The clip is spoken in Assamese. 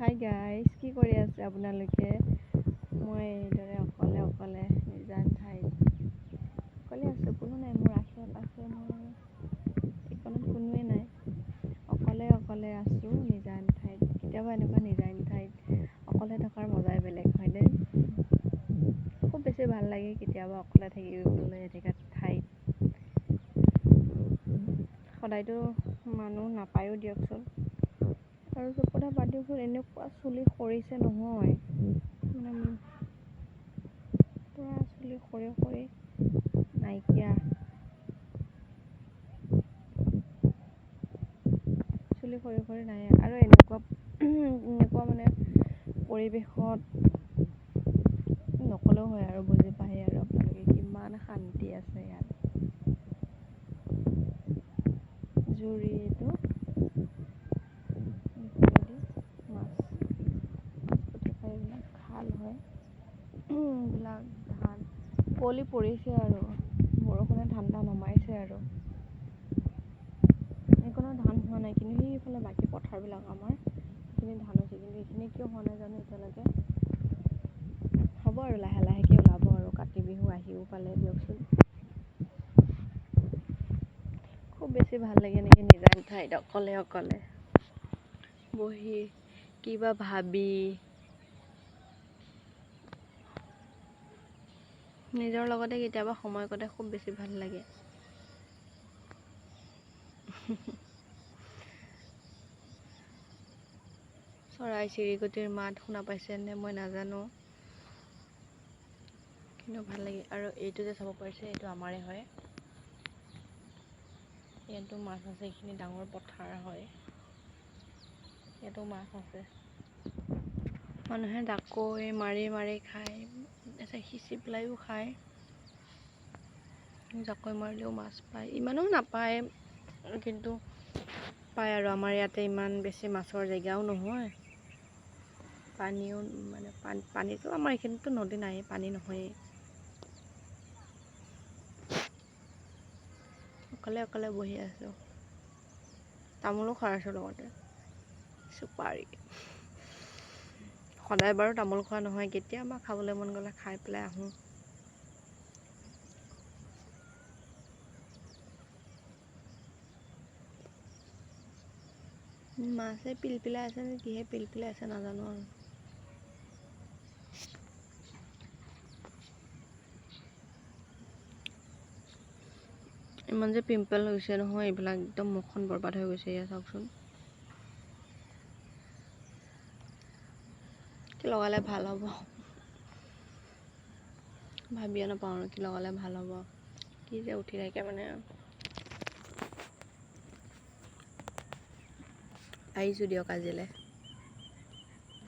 হাই গাইজ, কি কৰি আছে আপোনালোকে? মই এইদৰে অকলে নিজান ঠাইত অকলে আছোঁ, কোনো নাই মোৰ আশে পাশে। মই এইকণত কোনোৱে নাই, অকলে আছোঁ নিজান ঠাইত। কেতিয়াবা এনেকুৱা নিজান ঠাইত অকলে থকাৰ মজাই বেলেগ হয়নে? খুব বেছি ভাল লাগে কেতিয়াবা অকলে থাকিবলৈ এনেকুৱা ঠাইত। সদায়তো মানুহ নাপায়ো দিয়কচোন। আৰু চব কথা বাদ দিয়কচোন, এনেকুৱা চুলি সৰিছে নহয়, মানে পুৰা চুলি সৰি নাইকিয়া। চুলি সৰি নাই। আৰু এনেকুৱা মানে পৰিৱেশত নকলেও হয় আৰু, বুজি পায় আৰু আপোনালোকে কিমান শান্তি আছে ইয়াত। জুৰি এইটো মাছ পুঠি খাই, এইবিলাক খাল হয়, এইবিলাক ধান কুঁৱলী পৰিছে আৰু বৰষুণে ঠাণ্ডা নমাইছে আৰু। এইকণত ধান হোৱা নাই, কিন্তু সেইফালে বাকী পথাৰবিলাক আমাৰ সেইখিনি ধান হৈছে, কিন্তু এইখিনি কিয় হোৱা নাই জানো এতিয়ালৈকে। হ'ব আৰু লাহেকৈ ওলাব আৰু, কাতি বিহু আহিও পালে দিয়কচোন। খুব বেছি ভাল লাগে নেকি নিজান ঠাইত অকলে বহি কিবা ভাবি, নিজৰ লগতে কেতিয়াবা সময় কটাই খুব বেছি ভাল লাগে। চৰাই চিৰিকটিৰ মাত শুনা পাইছেনে মই নাজানো, কিন্তু ভাল লাগে। আৰু এইটো যে চাব পাৰিছে, এইটো আমাৰে হয়। ইয়াতো মাছ আছে, এইখিনি ডাঙৰ পথাৰ হয়, ইয়াতো মাছ আছে। মানুহে জাকৈ মাৰি খায়, তাৰপিছত সিঁচি পেলাইও খায়। জাকৈ মাৰিলেও মাছ পায়, ইমানো নাপায় কিন্তু পায় আৰু। আমাৰ ইয়াতে ইমান বেছি মাছৰ জেগাও নহয়, পানীও মানে পানীটো আমাৰ এইখিনিতো নদী নাই, পানী নহয়েই। অকলে বহি আছোঁ, তামোলো খাই আছোঁ লগতে, চুপাৰী। সদায় বাৰু তামোল খোৱা নহয়, কেতিয়াবা খাবলৈ মন গ'লে খাই পেলাই আহোঁ। মাছে পিলপিলাই আছে নে কিহে পিলপিলাই আছে নাজানো আৰু। ইমান যে পিম্পল হৈছে নহয়, এইবিলাক একদম মুখখন বৰবাদ হৈ গৈছে। এয়া চাওকচোন, কি লগালে ভাল হ'ব ভাবিয়ে নাপাওঁ আৰু, কি লগালে ভাল হ'ব। কি যে উঠি থাকে মানে। আহিছোঁ দিয়ক আজিলৈ।